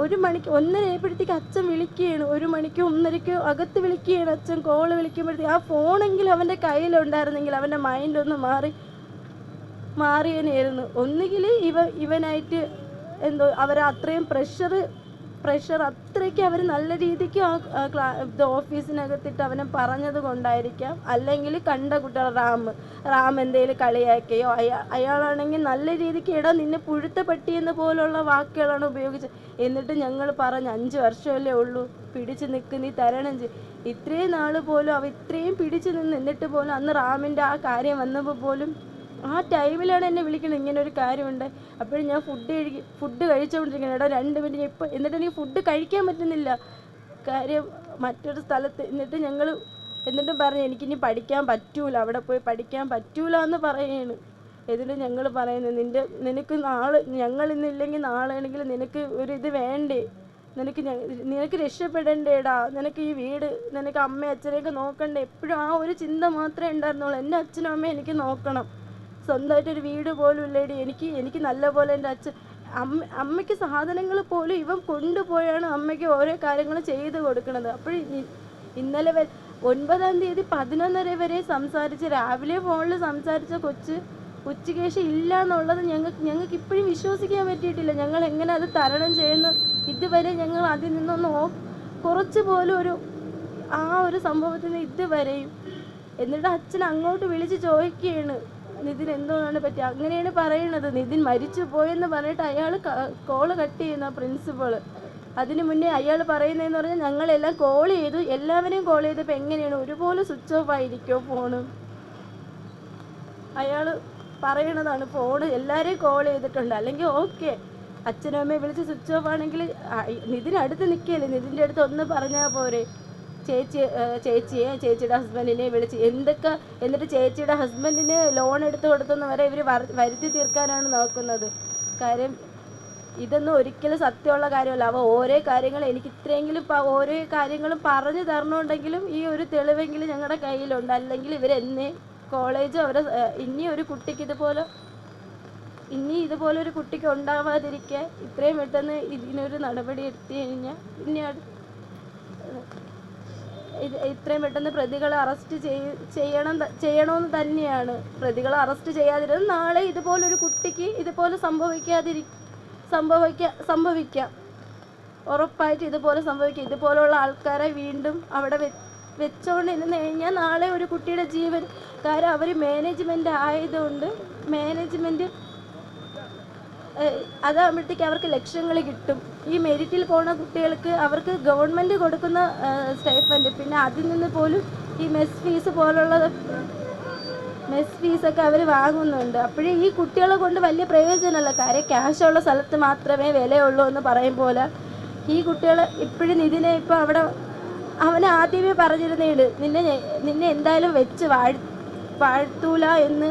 ഒരു മണിക്ക് 1:30 ആയപ്പോഴത്തേക്ക് അച്ഛൻ വിളിക്കുകയാണ്. 1 മണിക്ക് 1:30ക്ക് അകത്ത് വിളിക്കുകയാണ് അച്ഛൻ. കോള് വിളിക്കുമ്പോഴത്തേക്ക് ആ ഫോണെങ്കിലും അവൻ്റെ കയ്യിലുണ്ടായിരുന്നെങ്കിൽ അവൻ്റെ മൈൻഡ് ഒന്ന് മാറിയനായിരുന്നു. ഒന്നുകിൽ ഇവനായിട്ട് എന്തോ അത്രയും പ്രഷർ അത്രയ്ക്ക് അവർ നല്ല രീതിക്ക് ഓഫീസിനകത്തിട്ട് അവനെ പറഞ്ഞത് കൊണ്ടായിരിക്കാം. അല്ലെങ്കിൽ കണ്ട കുട്ടികൾ റാം എന്തെങ്കിലും കളിയാക്കുകയോ അയാളാണെങ്കിൽ നല്ല രീതിക്ക് നിന്നെ പുഴുത്ത പട്ടിയെന്ന പോലുള്ള വാക്കുകളാണ് ഉപയോഗിച്ചത്. എന്നിട്ട് ഞങ്ങൾ പറഞ്ഞ് 5 വർഷമല്ലേ ഉള്ളൂ, പിടിച്ച് നിൽക്ക്, നീ തരണം ചെയ്യും. ഇത്രയും നാൾ പോലും ഇത്രയും പിടിച്ച് നിന്ന് എന്നിട്ട് പോലും അന്ന് റാമിൻ്റെ ആ കാര്യം വന്നപ്പോൾ പോലും ആ ടൈമിലാണ് എന്നെ വിളിക്കുന്നത്, ഇങ്ങനെ ഒരു കാര്യമുണ്ട്. അപ്പോഴും ഞാൻ ഫുഡ് കഴിച്ചുകൊണ്ടിരിക്കുന്നത്. 2 മിനിറ്റ് ഇപ്പോൾ. എന്നിട്ട് എനിക്ക് ഫുഡ് കഴിക്കാൻ പറ്റുന്നില്ല, കാര്യം മറ്റൊരു സ്ഥലത്ത്. എന്നിട്ടും പറഞ്ഞു എനിക്കിനി പഠിക്കാൻ പറ്റൂല, അവിടെ പോയി പഠിക്കാൻ പറ്റൂല എന്ന് പറയുകയാണ്. എന്നിട്ട് ഞങ്ങൾ പറയുന്നത് നിനക്ക് ഞങ്ങളിന്നില്ലെങ്കിൽ നാളെ ആണെങ്കിൽ നിനക്ക് ഇത് വേണ്ടേ, നിനക്ക് രക്ഷപ്പെടേണ്ടേടാ, നിനക്ക് ഈ വീട്, നിനക്ക് അമ്മയും അച്ഛനെയൊക്കെ നോക്കണ്ടേ. എപ്പോഴും ആ ഒരു ചിന്ത മാത്രമേ ഉണ്ടായിരുന്നുള്ളൂ. എൻ്റെ അച്ഛനും അമ്മയും എനിക്ക് നോക്കണം, സ്വന്തമായിട്ടൊരു വീട് പോലും ഇല്ലേടി. എനിക്ക് നല്ല പോലെ എൻ്റെ അമ്മയ്ക്ക് സാധനങ്ങൾ പോലും ഇവൻ കൊണ്ടുപോയാണ് അമ്മയ്ക്ക് ഓരോ കാര്യങ്ങൾ ചെയ്ത് കൊടുക്കുന്നത്. അപ്പോഴും ഇന്നലെ 9-ാം തീയതി 11:30 വരെ സംസാരിച്ച്, രാവിലെ ഫോണിൽ സംസാരിച്ച കൊച്ച് ഉച്ചയ്ക്ക് ശേഷം ഇല്ല എന്നുള്ളത് ഞങ്ങൾക്ക് ഇപ്പോഴും വിശ്വസിക്കാൻ പറ്റിയിട്ടില്ല. ഞങ്ങൾ എങ്ങനെ അത് തരണം ചെയ്യുന്നു? ഇതുവരെ ഞങ്ങൾ അതിൽ നിന്നൊന്ന് കുറച്ച് പോലും ഒരു സംഭവത്തിന് ഇതുവരെയും. എന്നിട്ട് അച്ഛൻ അങ്ങോട്ട് വിളിച്ച് ചോദിക്കുകയാണ് നിതിൻ എന്തോന്നാണ് പറ്റുക. അങ്ങനെയാണ് പറയണത്. നിതിൻ മരിച്ചു പോയെന്ന് പറഞ്ഞിട്ട് അയാൾ കോള് കട്ട് ചെയ്യുന്ന പ്രിൻസിപ്പൾ. അതിന് മുന്നേ അയാൾ പറയുന്നതെന്ന് പറഞ്ഞാൽ ഞങ്ങളെല്ലാം കോൾ ചെയ്തു, എല്ലാവരെയും കോൾ ചെയ്തപ്പോൾ എങ്ങനെയാണ് ഒരുപോലെ സ്വിച്ച് ഓഫ് ആയിരിക്കുമോ ഫോണ്. അയാൾ പറയണതാണ് ഫോണ് എല്ലാവരെയും കോൾ ചെയ്തിട്ടുണ്ട്, അല്ലെങ്കിൽ ഓക്കെ. അച്ഛനും അമ്മയെ വിളിച്ച് സ്വിച്ച് ഓഫ് ആണെങ്കിൽ നിതിനടുത്ത് നിൽക്കുകയല്ലേ, നിതിൻ്റെ അടുത്ത് ഒന്ന് പറഞ്ഞാൽ പോരെ. ചേച്ചിയുടെ ഹസ്ബൻഡിനെ വിളിച്ച് എന്നിട്ട് ചേച്ചിയുടെ ഹസ്ബൻഡിന് ലോൺ എടുത്ത് കൊടുത്തെന്ന് വരെ ഇവർ വരുത്തി തീർക്കാനാണ് നോക്കുന്നത്. കാര്യം ഇതൊന്നും ഒരിക്കലും സത്യമുള്ള കാര്യമല്ല. ഓരോ കാര്യങ്ങൾ എനിക്ക് ഇത്രയെങ്കിലും ഓരോ കാര്യങ്ങളും പറഞ്ഞു തരണമെന്നുണ്ടെങ്കിലും ഈ ഒരു തെളിവെങ്കിലും ഞങ്ങളുടെ കയ്യിലുണ്ട്. അല്ലെങ്കിൽ ഇവരെന്നേ കോളേജ് ഇനി ഒരു കുട്ടിക്ക് ഇതുപോലെ ഒരു കുട്ടിക്ക് ഉണ്ടാവാതിരിക്കാൻ ഇത്രയും പെട്ടെന്ന് ഇതിനൊരു നടപടി എടുത്തു കഴിഞ്ഞാൽ ഇത്രയും പെട്ടെന്ന് പ്രതികളെ അറസ്റ്റ് ചെയ്യണമെന്ന് തന്നെയാണ്. പ്രതികളെ അറസ്റ്റ് ചെയ്യാതിരുന്നത് നാളെ ഇതുപോലൊരു കുട്ടിക്ക് ഇതുപോലെ സംഭവിക്കാം. ഉറപ്പായിട്ട് ഇതുപോലെ സംഭവിക്കാം. ഇതുപോലുള്ള ആൾക്കാരെ വീണ്ടും അവിടെ വെച്ചുകൊണ്ടിരുന്ന് കഴിഞ്ഞാൽ നാളെ ഒരു കുട്ടിയുടെ ജീവൻ. കാരണം അവർ മാനേജ്മെൻറ്റ് ആയതുകൊണ്ട് അതാകുമ്പോഴത്തേക്ക് അവർക്ക് ലക്ഷങ്ങൾ കിട്ടും. ഈ മെരിറ്റിൽ പോകുന്ന കുട്ടികൾക്ക് അവർക്ക് ഗവൺമെൻറ് കൊടുക്കുന്ന സ്റ്റൈഫൻഡ്, പിന്നെ അതിൽ നിന്ന് പോലും ഈ മെസ് ഫീസൊക്കെ അവർ വാങ്ങുന്നുണ്ട്. അപ്പോഴേ ഈ കുട്ടികളെ കൊണ്ട് വലിയ പ്രയോജനമല്ല. കാര്യം ക്യാഷുള്ള സ്ഥലത്ത് മാത്രമേ വിലയുള്ളൂ എന്ന് പറയും പോലെ ഈ കുട്ടികളെ ഇപ്പോഴും നിതിനെ ഇപ്പോൾ അവിടെ അവനെ ആദ്യമേ പറഞ്ഞിരുന്നേട് നിന്നെ എന്തായാലും വെച്ച് വാഴ്ത്തൂല എന്ന്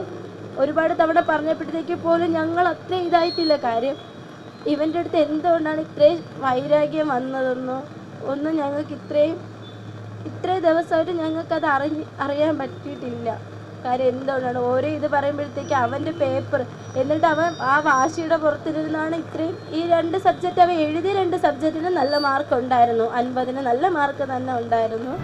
ഒരുപാട് തവണ പറഞ്ഞപ്പോഴത്തേക്ക് പോലും ഞങ്ങൾ അത്ര ഇതായിട്ടില്ല. കാര്യം ഇവൻ്റെ അടുത്ത് എന്തുകൊണ്ടാണ് ഇത്രയും വൈരാഗ്യം വന്നതെന്നോ ഒന്നും ഞങ്ങൾക്ക് ഇത്രയും ദിവസമായിട്ട് ഞങ്ങൾക്കത് അറിയാൻ പറ്റിയിട്ടില്ല. കാര്യം എന്തുകൊണ്ടാണ് ഓരോ ഇത് പറയുമ്പോഴത്തേക്ക് അവൻ്റെ പേപ്പർ, എന്നിട്ട് അവൻ ആ വാശിയുടെ പുറത്തിരുന്നാണ് ഇത്രയും ഈ 2 സബ്ജക്റ്റ് അവൻ എഴുതിയ 2 സബ്ജക്റ്റിന് നല്ല മാർക്ക് ഉണ്ടായിരുന്നു. 50-ന് നല്ല മാർക്ക് തന്നെ ഉണ്ടായിരുന്നു.